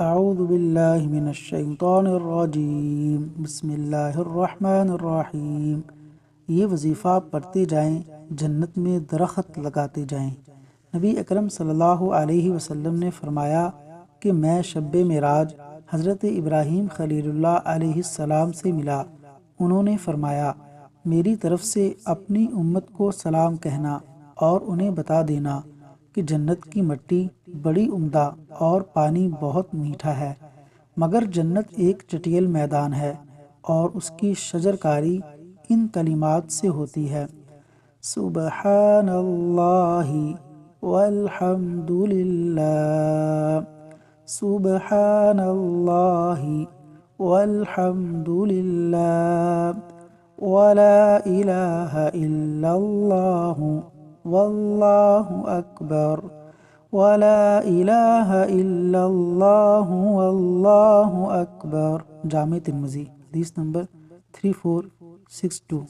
اعوذ باللہ من الشیطان الرجیم، بسم اللہ الرحمن الرحیم۔ یہ وظیفہ پڑھتے جائیں، جنت میں درخت لگاتے جائیں۔ نبی اکرم صلی اللہ علیہ وسلم نے فرمایا کہ میں شب معراج حضرت ابراہیم خلیل اللہ علیہ السلام سے ملا۔ انہوں نے فرمایا، میری طرف سے اپنی امت کو سلام کہنا اور انہیں بتا دینا کہ جنت کی مٹی بڑی عمدہ اور پانی بہت میٹھا ہے، مگر جنت ایک چٹیل میدان ہے اور اس کی شجرکاری ان کلمات سے ہوتی ہے: سبحان اللہ والحمد للہ، سبحان اللہ والحمد للہ، ولا الہ الا اللہ واللہ اکبر، ولا الہ الا اللہ واللہ اکبر۔ جامع ترمذی، حدیث نمبر 3462۔